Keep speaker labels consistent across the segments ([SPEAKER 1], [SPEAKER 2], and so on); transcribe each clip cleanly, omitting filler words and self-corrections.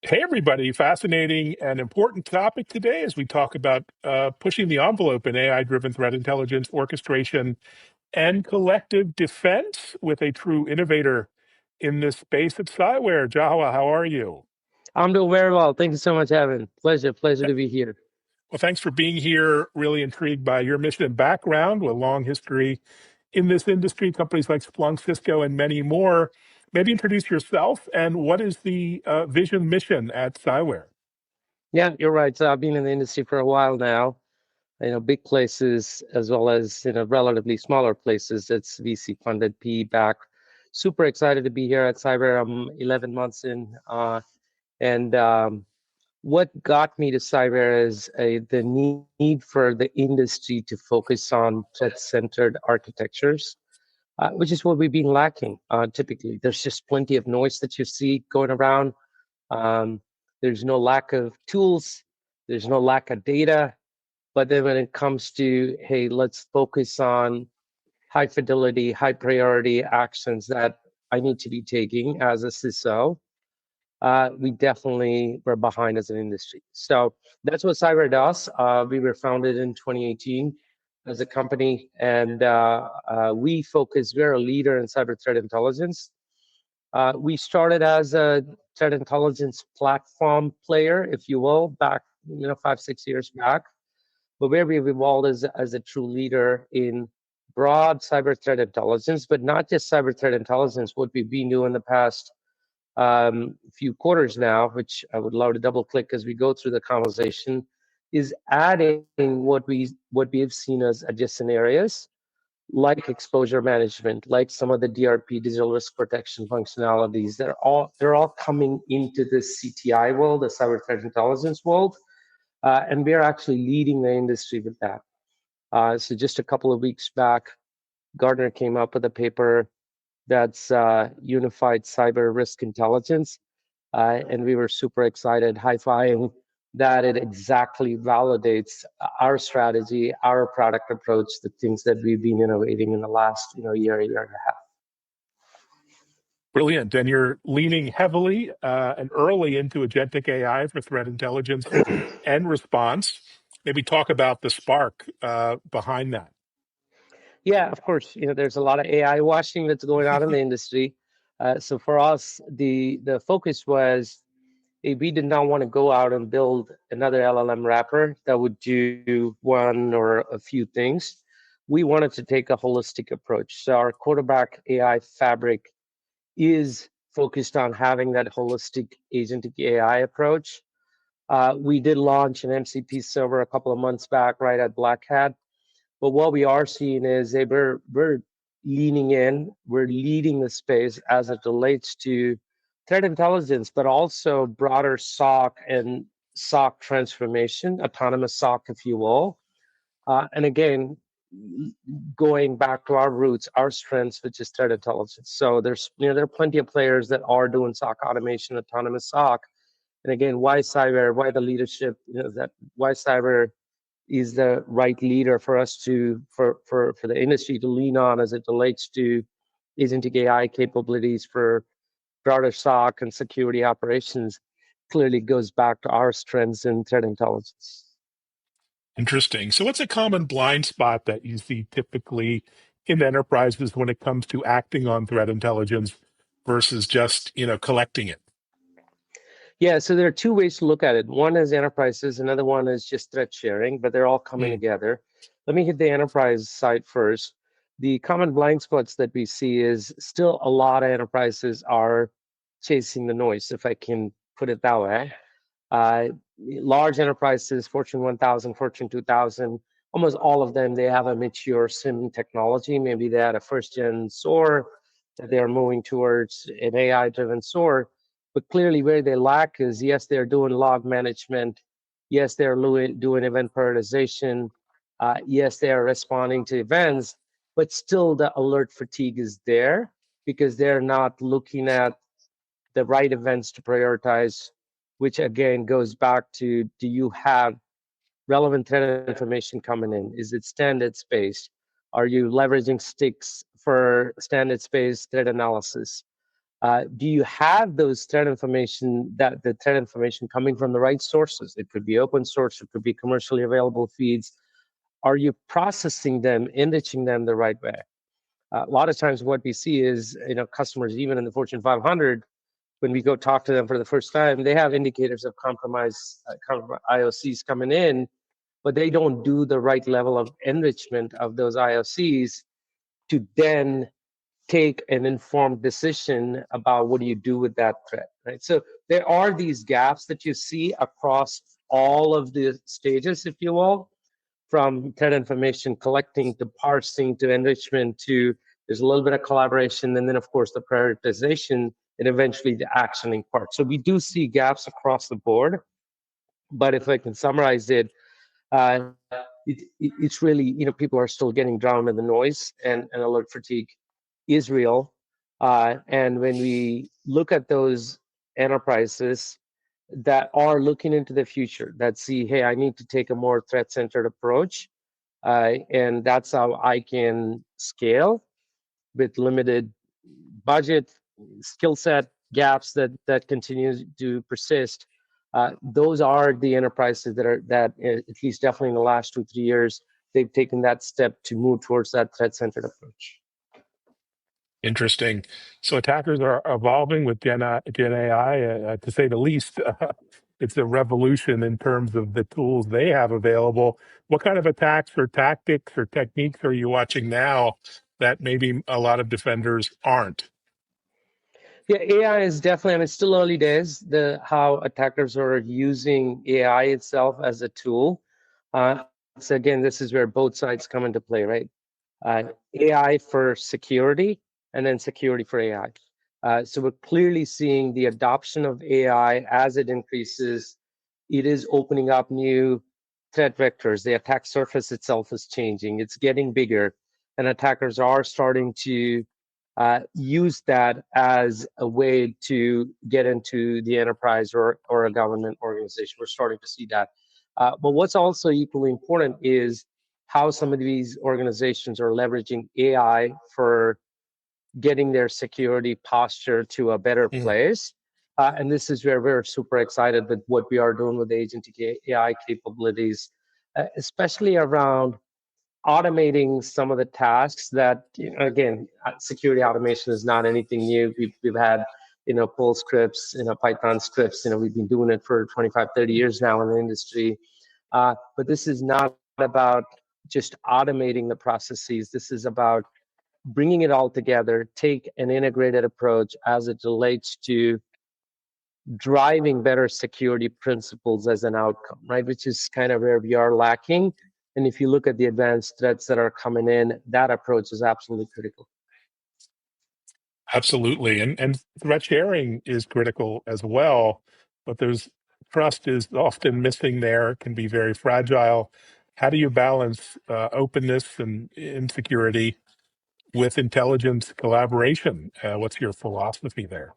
[SPEAKER 1] Hey, everybody. Fascinating and important topic today as we talk about pushing the envelope in AI driven threat intelligence, orchestration, and collective defense with a true innovator in this space at Cyware. Jawahar, how are you?
[SPEAKER 2] I'm doing very well. Thank you so much, Evan. Pleasure to be here.
[SPEAKER 1] Well, thanks for being here. Really intrigued by your mission and background with a long history in this industry, companies like Splunk, Cisco, and many more. Maybe introduce yourself and what is the vision mission at Cyware?
[SPEAKER 2] Yeah, you're right. So I've been in the industry for a while now. Big places as well as relatively smaller places. It's VC funded, PE back. Super excited to be here at Cyber. I'm 11 months in, and what got me to Cyber is the need for the industry to focus on threat-centered architectures. Which is what we've been lacking typically. There's just plenty of noise that you see going around. Um, there's no lack of tools. There's no lack of data. But then when it comes to, hey, let's focus on high fidelity, high priority actions that I need to be taking as a CISO, we definitely were behind as an industry. So that's what Cyware does. We were founded in 2018 as a company, and we're a leader in cyber threat intelligence. We started as a threat intelligence platform player, if you will, back 5-6 years back. But where we've evolved as a true leader in broad cyber threat intelligence, but not just cyber threat intelligence. What we've been doing in the past few quarters now, which I would love to double click as we go through the conversation, is adding what we have seen as adjacent areas like exposure management, like some of the DRP, digital risk protection functionalities. They're all coming into the CTI world, the cyber threat intelligence world, and we're actually leading the industry with that. So just a couple of weeks back, Gartner came up with a paper that's unified cyber risk intelligence. And we were super excited, high-fiving that it exactly validates our strategy, our product approach, the things that we've been innovating in the last year and a half.
[SPEAKER 1] Brilliant. And you're leaning heavily and early into agentic AI for threat intelligence and response. Maybe talk about the spark behind that.
[SPEAKER 2] Yeah, of course. There's a lot of AI washing that's going on in the industry. So for us, the focus was we did not want to go out and build another LLM wrapper that would do one or a few things. We wanted to take a holistic approach. So our quarterback AI fabric is focused on having that holistic agentic AI approach. We did launch an MCP server a couple of months back, right at Black Hat. But what we are seeing is we're leaning in, we're leading the space as it relates to threat intelligence, but also broader SOC and SOC transformation, autonomous SOC, if you will. And again, going back to our roots, our strengths, which is threat intelligence. So there are plenty of players that are doing SOC automation, autonomous SOC. And again, why Cyber? Why the leadership? Why Cyber is the right leader for us for the industry to lean on as it relates to agentic AI capabilities for broader SOC and security operations clearly goes back to our strengths in threat intelligence.
[SPEAKER 1] Interesting. So what's a common blind spot that you see typically in enterprises when it comes to acting on threat intelligence versus just, collecting it?
[SPEAKER 2] Yeah, so there are two ways to look at it. One is enterprises, another one is just threat sharing, but they're all coming together. Let me hit the enterprise side first. The common blind spots that we see is still a lot of enterprises are chasing the noise, if I can put it that way. Large enterprises, Fortune 1000, Fortune 2000, almost all of them, they have a mature SIEM technology. Maybe they had a first-gen SOAR that they're moving towards an AI-driven SOAR. But clearly where they lack is, yes, they're doing log management. Yes, they're doing event prioritization. Yes, they are responding to events, but still the alert fatigue is there because they're not looking at the right events to prioritize, which again goes back to, do you have relevant threat information coming in? Is it standards-based? Are you leveraging STIX for standards-based threat analysis? Do you have those threat information, that the threat information coming from the right sources? It could be open source, it could be commercially available feeds. Are you processing them, enriching them the right way? A lot of times what we see is, customers, even in the Fortune 500, when we go talk to them for the first time, they have indicators of compromise, IOCs coming in, but they don't do the right level of enrichment of those IOCs to then take an informed decision about what do you do with that threat, right? So there are these gaps that you see across all of the stages, if you will, from threat information collecting to parsing to enrichment to there's a little bit of collaboration, and then of course the prioritization and eventually the actioning part. So we do see gaps across the board, but if I can summarize it, uh, it's really, people are still getting drowned in the noise, and alert fatigue is real. And when we look at those enterprises that are looking into the future, that see, hey, I need to take a more threat-centered approach, and that's how I can scale with limited budget, skill set gaps that continue to persist. Those are the enterprises that at least definitely in the last 2-3 years, they've taken that step to move towards that threat-centered approach.
[SPEAKER 1] Interesting. So attackers are evolving with Gen AI, to say the least. It's a revolution in terms of the tools they have available. What kind of attacks or tactics or techniques are you watching now that maybe a lot of defenders aren't?
[SPEAKER 2] Yeah, AI is definitely, it's still early days, how attackers are using AI itself as a tool. So again, this is where both sides come into play, right? AI for security and then security for AI. So we're clearly seeing the adoption of AI as it increases. It is opening up new threat vectors. The attack surface itself is changing. It's getting bigger, and attackers are starting to use that as a way to get into the enterprise or a government organization. We're starting to see that. But what's also equally important is how some of these organizations are leveraging AI for getting their security posture to a better place. And this is where we're super excited with what we are doing with the agentic AI capabilities, especially around automating some of the tasks that, again, security automation is not anything new. We've had, Perl scripts, Python scripts, we've been doing it for 25, 30 years now in the industry. But this is not about just automating the processes. This is about bringing it all together, take an integrated approach as it relates to driving better security principles as an outcome, right? Which is kind of where we are lacking. And if you look at the advanced threats that are coming in, that approach is absolutely critical.
[SPEAKER 1] Absolutely. And threat sharing is critical as well, but there's trust is often missing there. It can be very fragile. How do you balance openness and insecurity with intelligence collaboration? What's your philosophy there?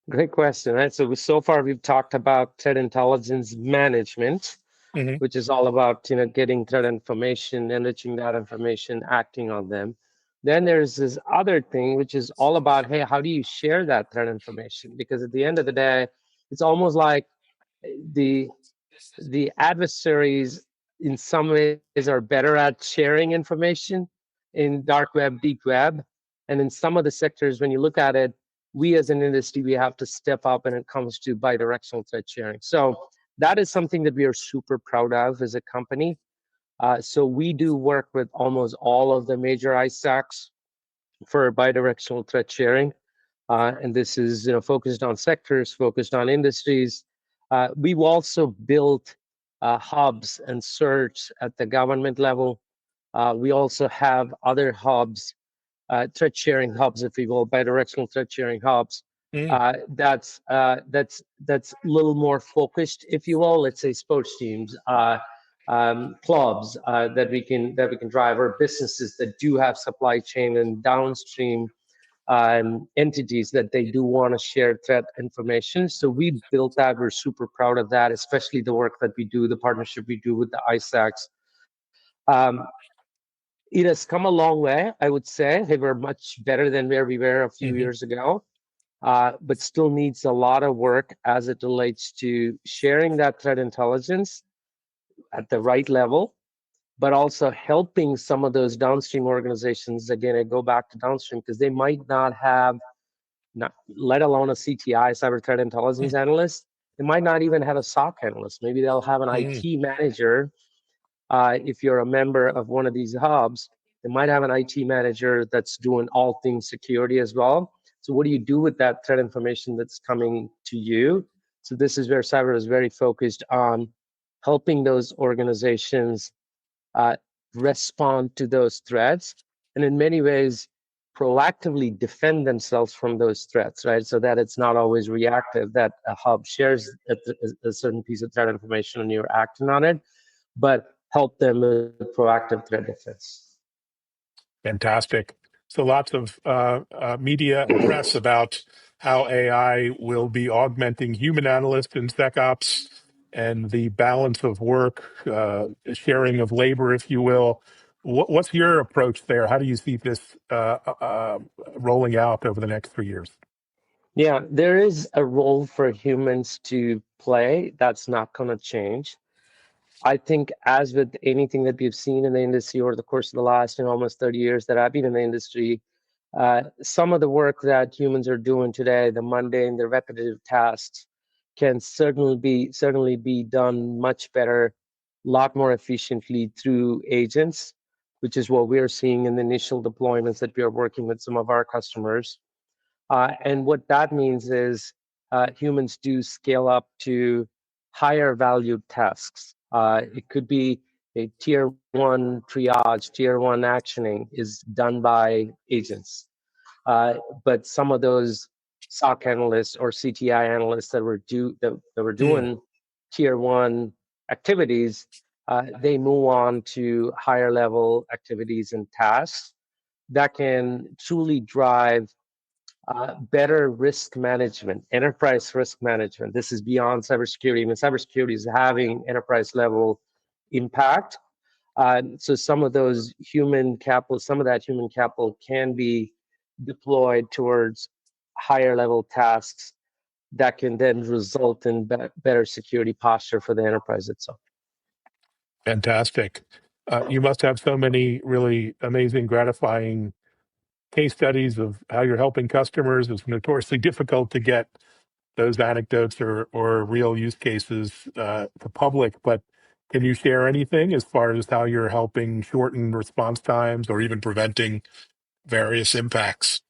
[SPEAKER 2] Great question, right? So far we've talked about threat intelligence management,
[SPEAKER 1] Hmm.
[SPEAKER 2] which is all about, getting threat information, enriching that information, acting on them. Then there's this other thing, which is all about, hey, how do you share that threat information? Because at the end of the day, it's almost like the adversaries in some ways are better at sharing information in dark web, deep web. And in some of the sectors, when you look at it, we as an industry, we have to step up when it comes to bidirectional threat sharing. So that is something that we are super proud of as a company. So we do work with almost all of the major ISACs for bidirectional threat sharing. And this is, focused on sectors, focused on industries. We've also built hubs and certs at the government level. We also have other hubs, threat sharing hubs, if you will, bidirectional threat sharing hubs.
[SPEAKER 1] Mm.
[SPEAKER 2] That's a little more focused, if you will. Let's say sports teams, clubs that we can drive, or businesses that do have supply chain and downstream entities that they do want to share threat information. So we built that. We're super proud of that, especially the work that we do, the partnership we do with the ISACs. It has come a long way, I would say. They were much better than where we were a few
[SPEAKER 1] Hmm.
[SPEAKER 2] years ago. but still needs a lot of work as it relates to sharing that threat intelligence at the right level, but also helping some of those downstream organizations. Again, I go back to downstream because they might not have, not, let alone a CTI, cyber threat intelligence analyst. They might not even have a SOC analyst. Maybe they'll have an IT manager. If you're a member of one of these hubs, they might have an IT manager that's doing all things security as well. So what do you do with that threat information that's coming to you? So this is where cyber is very focused on helping those organizations uh, respond to those threats, and in many ways proactively defend themselves from those threats, right? So that it's not always reactive, that a hub shares a certain piece of threat information and you're acting on it, but help them with proactive threat defense.
[SPEAKER 1] Fantastic. So lots of media and press about how AI will be augmenting human analysts in SecOps and the balance of work, sharing of labor, if you will. What's your approach there? How do you see this rolling out over the next 3 years?
[SPEAKER 2] Yeah, there is a role for humans to play. That's not going to change. I think, as with anything that we've seen in the industry over the course of the last almost 30 years that I've been in the industry, some of the work that humans are doing today, the mundane, the repetitive tasks, can certainly be done much better, a lot more efficiently through agents, which is what we're seeing in the initial deployments that we are working with some of our customers. And what that means is humans do scale up to higher valued tasks. It could be a tier one triage, tier one actioning is done by agents. But some of those SOC analysts or CTI analysts that were doing tier one activities, they move on to higher level activities and tasks that can truly drive better risk management, enterprise risk management. This is beyond cybersecurity. I mean, cybersecurity is having enterprise level impact. So some of those human capital, some of that human capital can be deployed towards higher level tasks that can then result in better security posture for the enterprise itself.
[SPEAKER 1] Fantastic. You must have so many really amazing, gratifying case studies of how you're helping customers. It's notoriously difficult to get those anecdotes or real use cases to public, but can you share anything as far as how you're helping shorten response times or even preventing various impacts?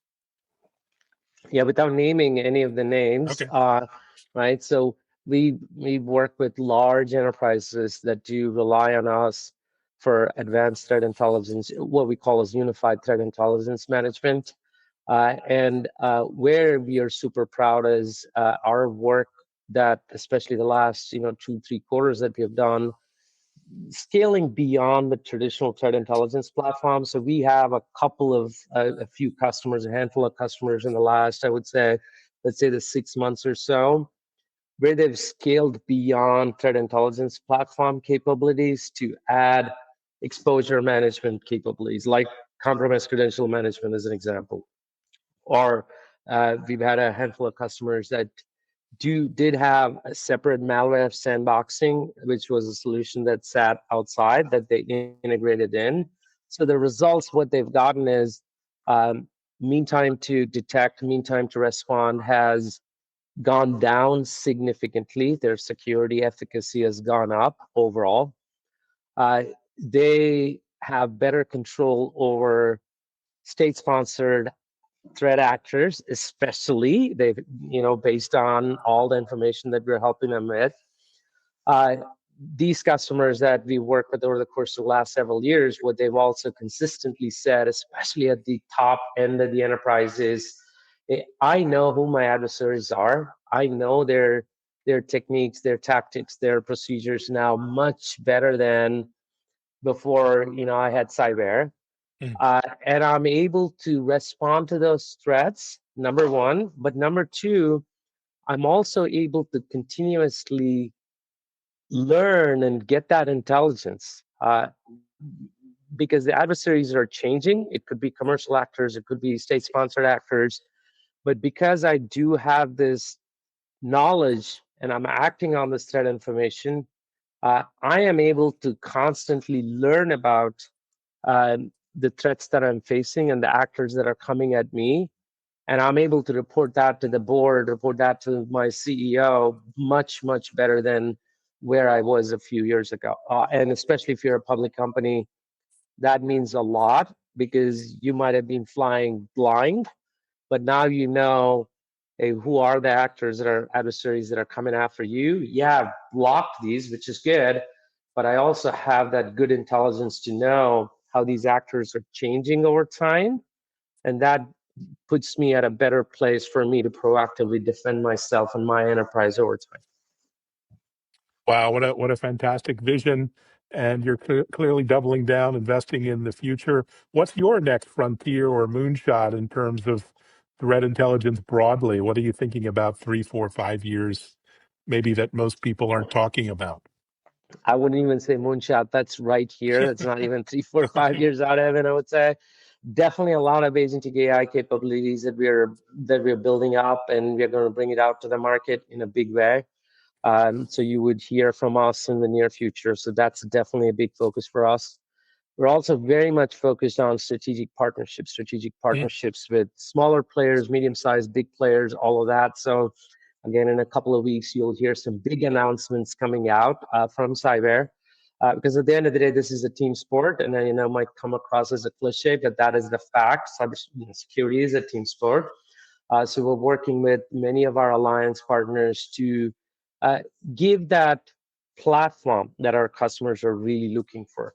[SPEAKER 2] Yeah, without naming any of the names,
[SPEAKER 1] Okay.
[SPEAKER 2] right? So we work with large enterprises that do rely on us for advanced threat intelligence, what we call as unified threat intelligence management. And where we are super proud is our work that, especially the last 2-3 quarters that we have done, scaling beyond the traditional threat intelligence platform. So we have a few customers, a handful of customers in the last, I would say, let's say the 6 months or so, where they've scaled beyond threat intelligence platform capabilities to add exposure management capabilities, like compromised credential management as an example. Or we've had a handful of customers that did have a separate malware sandboxing, which was a solution that sat outside that they integrated in. So the results, what they've gotten is mean time to detect, mean time to respond has gone down significantly. Their security efficacy has gone up overall. They have better control over state-sponsored threat actors, especially they've based on all the information that we're helping them with. Uh, these customers that we work with over the course of the last several years, what they've also consistently said, especially at the top end of the enterprise, is, I know who my adversaries are. I know their techniques, their tactics, their procedures now much better than before. I had Cyware. And I'm able to respond to those threats, number one. But number two, I'm also able to continuously learn and get that intelligence because the adversaries are changing. It could be commercial actors, it could be state-sponsored actors. But because I do have this knowledge and I'm acting on this threat information, I am able to constantly learn about the threats that I'm facing and the actors that are coming at me. And I'm able to report that to the board, report that to my CEO much, much better than where I was a few years ago. And especially if you're a public company, that means a lot because you might have been flying blind, but now you know, hey, who are the actors that are adversaries that are coming after you. Yeah, I've blocked these, which is good, but I also have that good intelligence to know how these actors are changing over time, and that puts me at a better place for me to proactively defend myself and my enterprise over time.
[SPEAKER 1] Wow, what a fantastic vision. And you're clearly doubling down, investing in the future. What's your next frontier or moonshot in terms of threat intelligence broadly? What are you thinking about 3, 4, 5 years, maybe that most people aren't talking about?
[SPEAKER 2] I wouldn't even say moonshot. That's right here. That's not even 3, 4, 5 years out, Evan. I would say definitely a lot of agentic AI capabilities that we're building up, and we're going to bring it out to the market in a big way. So you would hear from us in the near future. So that's definitely a big focus for us. We're also very much focused on strategic partnerships with smaller players, medium-sized, big players, all of that. So again, in a couple of weeks, you'll hear some big announcements coming out from Cyware. Because at the end of the day, this is a team sport, and then might come across as a cliche, but that is the fact. Cybersecurity is a team sport. So we're working with many of our alliance partners to give that platform that our customers are really looking for.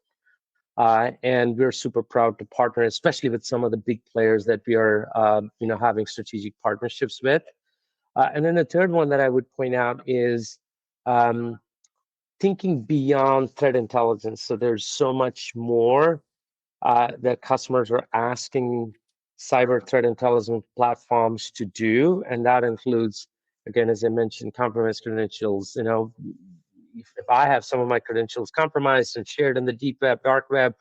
[SPEAKER 2] And we're super proud to partner, especially with some of the big players that we are, having strategic partnerships with. And then the third one that I would point out is thinking beyond threat intelligence. So there's so much more that customers are asking cyber threat intelligence platforms to do, and that includes, again, as I mentioned, compromised credentials. If I have some of my credentials compromised and shared in the deep web, dark web,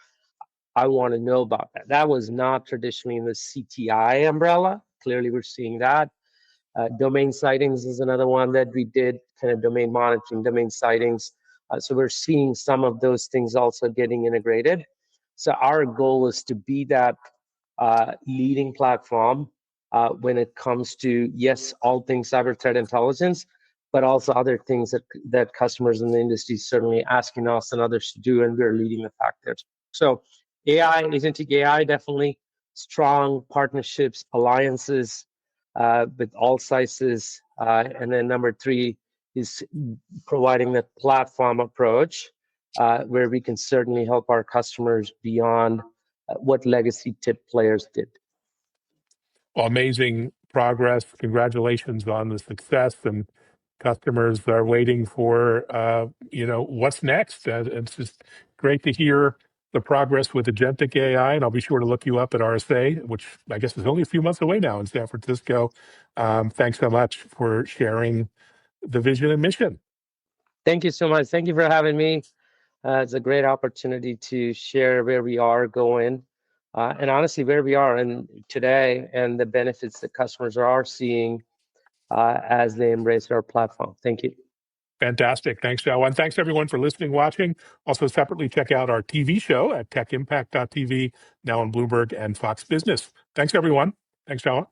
[SPEAKER 2] I want to know about that. That was not traditionally in the CTI umbrella. Clearly, we're seeing that. Domain sightings is another one that we did, kind of domain monitoring, domain sightings. So we're seeing some of those things also getting integrated. So our goal is to be that leading platform when it comes to, yes, all things cyber threat intelligence, but also other things that customers in the industry certainly asking us and others to do, and we're leading the pack there. So AI, agentic AI, definitely strong partnerships, alliances with all sizes. And then number 3 is providing that platform approach where we can certainly help our customers beyond what legacy tip players did.
[SPEAKER 1] Well, amazing progress. Congratulations on the success, and customers are waiting for what's next. It's just great to hear the progress with agentic AI, and I'll be sure to look you up at RSA, which I guess is only a few months away now in San Francisco. Thanks so much for sharing the vision and mission.
[SPEAKER 2] Thank you so much. Thank you for having me. It's a great opportunity to share where we are going, and honestly, where we are today and the benefits that customers are seeing as they embrace our platform. Thank you.
[SPEAKER 1] Fantastic. Thanks, Jawahar. And thanks, everyone, for listening, watching. Also, separately, check out our TV show at techimpact.tv, now on Bloomberg and Fox Business. Thanks, everyone. Thanks, Jawahar.